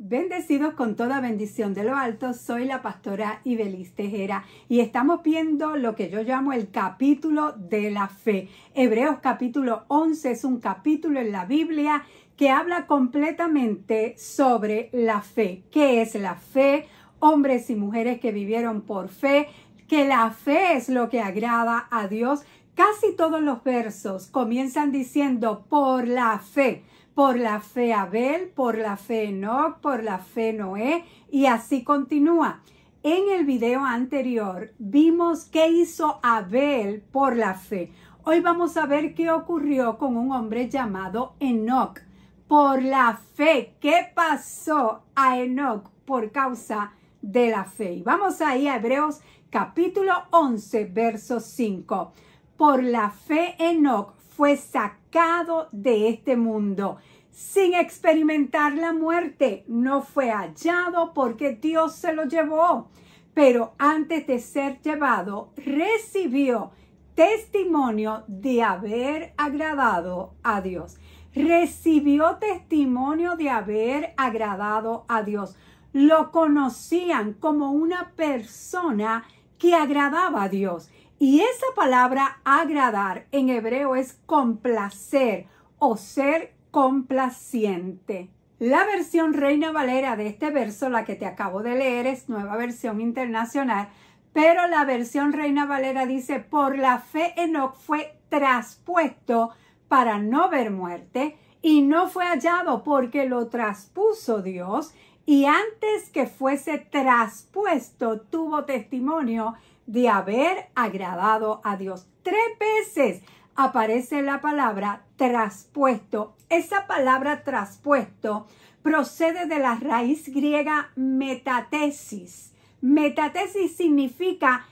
Bendecidos con toda bendición de lo alto, soy la pastora Ibelis Tejera y estamos viendo lo que yo llamo el capítulo de la fe. Hebreos capítulo 11 es un capítulo en la Biblia que habla completamente sobre la fe. ¿Qué es la fe? Hombres y mujeres que vivieron por fe, que la fe es lo que agrada a Dios. Casi todos los versos comienzan diciendo por la fe. Por la fe Abel, por la fe Enoc, por la fe Noé, y así continúa. En el video anterior vimos qué hizo Abel por la fe. Hoy vamos a ver qué ocurrió con un hombre llamado Enoc. Por la fe, ¿qué pasó a Enoc por causa de la fe? Y vamos ahí a Hebreos capítulo 11, verso 5. Por la fe Enoc fue sacado de este mundo sin experimentar la muerte. No fue hallado porque Dios se lo llevó. Pero antes de ser llevado, recibió testimonio de haber agradado a Dios. Recibió testimonio de haber agradado a Dios. Lo conocían como una persona que agradaba a Dios. Y esa palabra agradar en hebreo es complacer o ser complaciente. La versión Reina Valera de este verso, la que te acabo de leer, es Nueva Versión Internacional, pero la versión Reina Valera dice, por la fe Enoc fue traspuesto para no ver muerte y no fue hallado porque lo traspuso Dios, y antes que fuese traspuesto tuvo testimonio de haber agradado a Dios. 3 veces aparece la palabra traspuesto. Esa palabra traspuesto procede de la raíz griega metatesis. Metatesis significa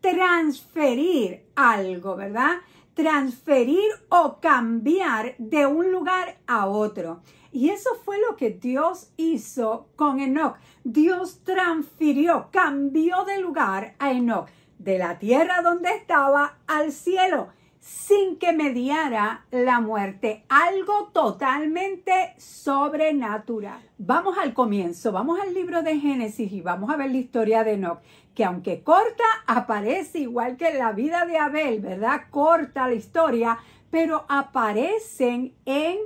transferir algo, ¿verdad? Transferir o cambiar de un lugar a otro. Y eso fue lo que Dios hizo con Enoc. Dios transfirió, cambió de lugar a Enoc, de la tierra donde estaba al cielo, sin que mediara la muerte. Algo totalmente sobrenatural. Vamos al comienzo, vamos al libro de Génesis y vamos a ver la historia de Enoc, que aunque corta, aparece igual que la vida de Abel, ¿verdad? Corta la historia, pero aparecen en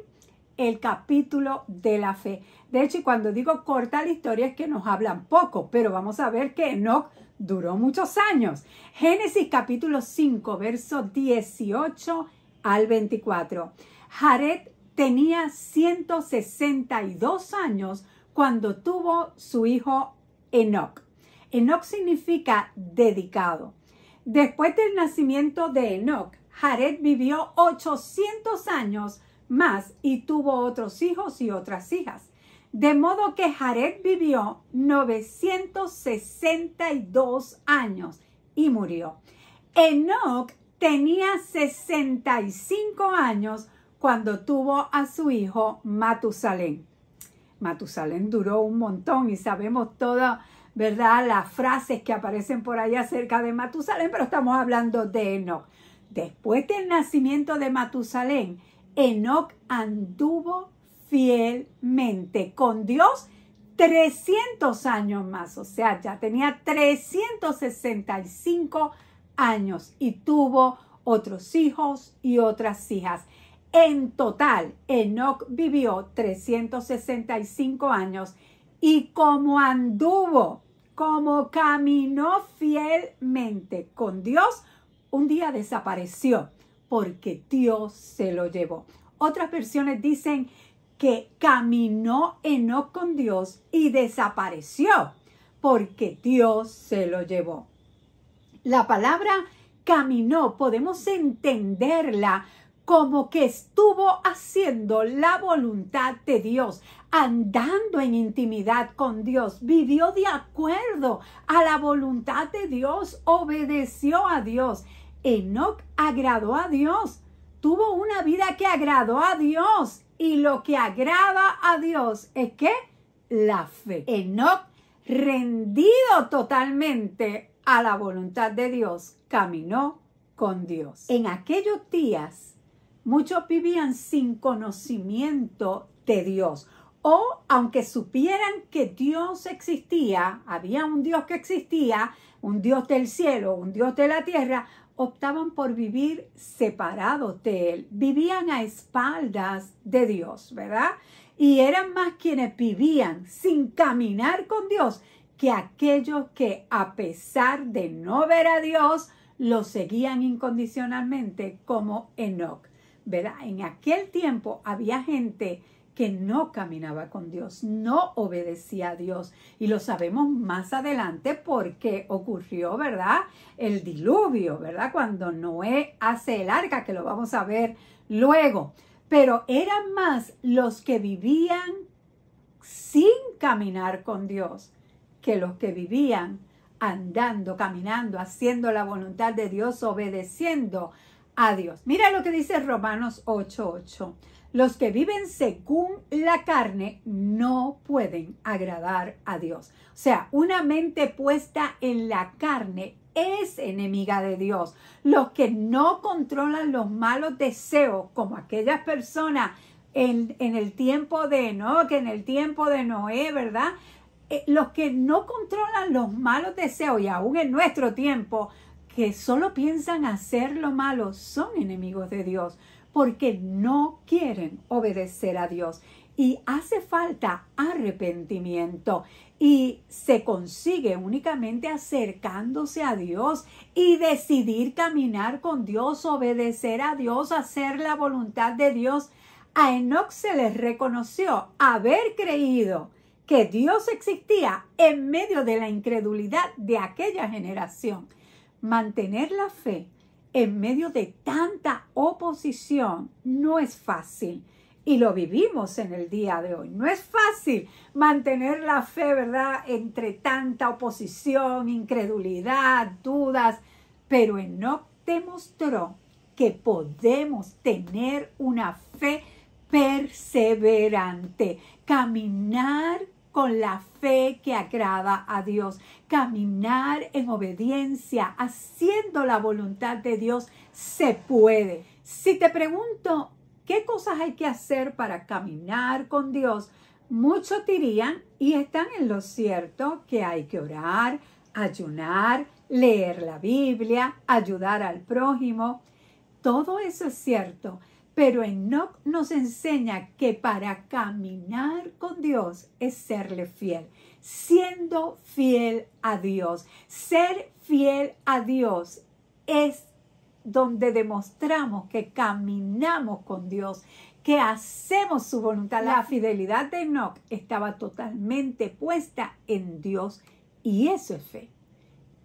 el capítulo de la fe. De hecho, y cuando digo corta la historia es que nos hablan poco, pero vamos a ver que Enoc duró muchos años. Génesis capítulo 5, verso 18 al 24. Jared tenía 162 años cuando tuvo su hijo Enoc. Enoc significa dedicado. Después del nacimiento de Enoc, Jared vivió 800 años más y tuvo otros hijos y otras hijas. De modo que Jared vivió 962 años y murió. Enoc tenía 65 años cuando tuvo a su hijo Matusalén. Matusalén duró un montón y sabemos todas, ¿verdad?, las frases que aparecen por ahí acerca de Matusalén, pero estamos hablando de Enoc. Después del nacimiento de Matusalén, Enoc anduvo fielmente con Dios 300 años más, o sea, ya tenía 365 años y tuvo otros hijos y otras hijas. En total, Enoc vivió 365 años y como anduvo, como caminó fielmente con Dios, un día desapareció porque Dios se lo llevó. Otras versiones dicen que caminó Enoc con Dios y desapareció porque Dios se lo llevó. La palabra caminó podemos entenderla como que estuvo haciendo la voluntad de Dios, andando en intimidad con Dios, vivió de acuerdo a la voluntad de Dios, obedeció a Dios. Enoc agradó a Dios, tuvo una vida que agradó a Dios. Y lo que agrada a Dios es que la fe. Enoc, rendido totalmente a la voluntad de Dios, caminó con Dios. En aquellos días, muchos vivían sin conocimiento de Dios O aunque supieran que Dios existía, había un Dios que existía, un Dios del cielo, un Dios de la tierra, optaban por vivir separados de Él. Vivían a espaldas de Dios, ¿verdad? Y eran más quienes vivían sin caminar con Dios que aquellos que, a pesar de no ver a Dios, lo seguían incondicionalmente, como Enoc, ¿verdad? En aquel tiempo había gente que no caminaba con Dios, no obedecía a Dios. Y lo sabemos más adelante porque ocurrió, ¿verdad? El diluvio, ¿verdad? Cuando Noé hace el arca, que lo vamos a ver luego. Pero eran más los que vivían sin caminar con Dios que los que vivían andando, caminando, haciendo la voluntad de Dios, obedeciendo a Dios. Mira lo que dice Romanos 8:8. Los que viven según la carne no pueden agradar a Dios. O sea, una mente puesta en la carne es enemiga de Dios. Los que no controlan los malos deseos, como aquellas personas en el tiempo de Enoc, en el tiempo de Noé, ¿verdad? Los que no controlan los malos deseos, y aún en nuestro tiempo, que solo piensan hacer lo malo, son enemigos de Dios, porque no quieren obedecer a Dios. Y hace falta arrepentimiento, y se consigue únicamente acercándose a Dios y decidir caminar con Dios, obedecer a Dios, hacer la voluntad de Dios. A Enoc se le reconoció haber creído que Dios existía en medio de la incredulidad de aquella generación. Mantener la fe en medio de tanta oposición no es fácil, y lo vivimos en el día de hoy. No es fácil mantener la fe, ¿verdad?, entre tanta oposición, incredulidad, dudas, pero Enoc demostró que podemos tener una fe perseverante, caminar con la fe que agrada a Dios, caminar en obediencia, haciendo la voluntad de Dios, se puede. Si te pregunto, ¿qué cosas hay que hacer para caminar con Dios? Muchos dirían, y están en lo cierto, que hay que orar, ayunar, leer la Biblia, ayudar al prójimo. Todo eso es cierto. Pero Enoc nos enseña que para caminar con Dios es serle fiel, siendo fiel a Dios. Ser fiel a Dios es donde demostramos que caminamos con Dios, que hacemos su voluntad. La fidelidad de Enoc estaba totalmente puesta en Dios, y eso es fe.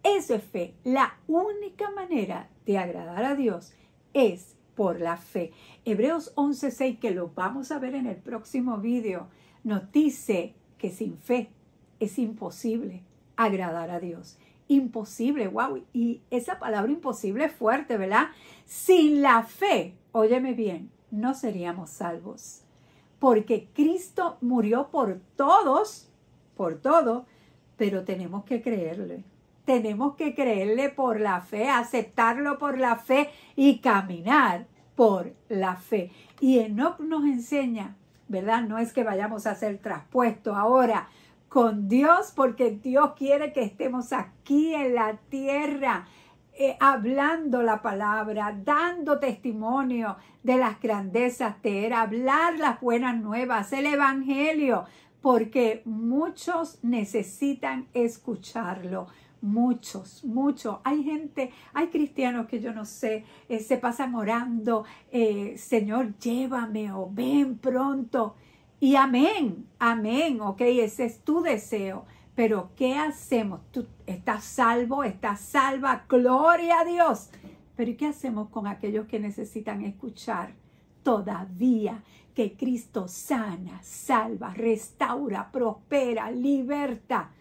Eso es fe. La única manera de agradar a Dios es por la fe. Hebreos 11:6, que lo vamos a ver en el próximo video, nos dice que sin fe es imposible agradar a Dios. Imposible, wow. Y esa palabra imposible es fuerte, ¿verdad? Sin la fe, óyeme bien, no seríamos salvos. Porque Cristo murió por todos, por todo, pero tenemos que creerle. Tenemos que creerle por la fe, aceptarlo por la fe y caminar por la fe. Y Enoc nos enseña, ¿verdad? No es que vayamos a ser traspuestos ahora con Dios, porque Dios quiere que estemos aquí en la tierra, hablando la palabra, dando testimonio de las grandezas de Él, hablar las buenas nuevas, el evangelio, porque muchos necesitan escucharlo. Muchos. Hay gente, hay cristianos que yo no sé, se pasan orando, Señor, llévame, o ven pronto. Y amén, ok, ese es tu deseo. Pero ¿qué hacemos? Tú estás salvo, estás salva, gloria a Dios. Pero ¿y qué hacemos con aquellos que necesitan escuchar todavía que Cristo sana, salva, restaura, prospera, liberta?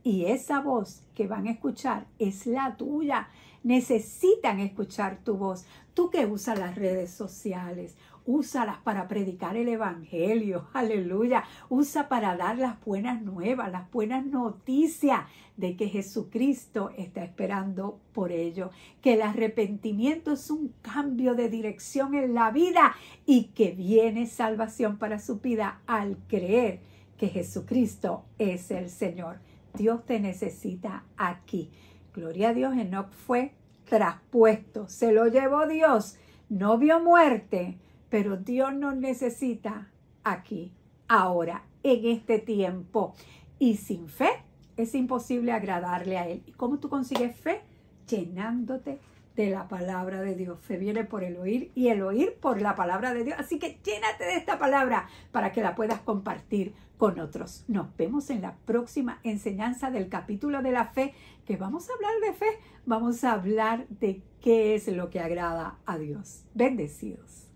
Y esa voz que van a escuchar es la tuya. Necesitan escuchar tu voz. Tú que usas las redes sociales, úsalas para predicar el evangelio, aleluya. Usa para dar las buenas nuevas, las buenas noticias de que Jesucristo está esperando por ello, que el arrepentimiento es un cambio de dirección en la vida y que viene salvación para su vida al creer que Jesucristo es el Señor. Dios te necesita aquí. Gloria a Dios, Enoc fue traspuesto, se lo llevó Dios, no vio muerte, pero Dios nos necesita aquí, ahora, en este tiempo. Y sin fe es imposible agradarle a Él. ¿Y cómo tú consigues fe? Llenándote de la palabra de Dios. Fe viene por el oír y el oír por la palabra de Dios. Así que llénate de esta palabra para que la puedas compartir con otros. Nos vemos en la próxima enseñanza del capítulo de la fe, que vamos a hablar de fe, vamos a hablar de qué es lo que agrada a Dios. Bendecidos.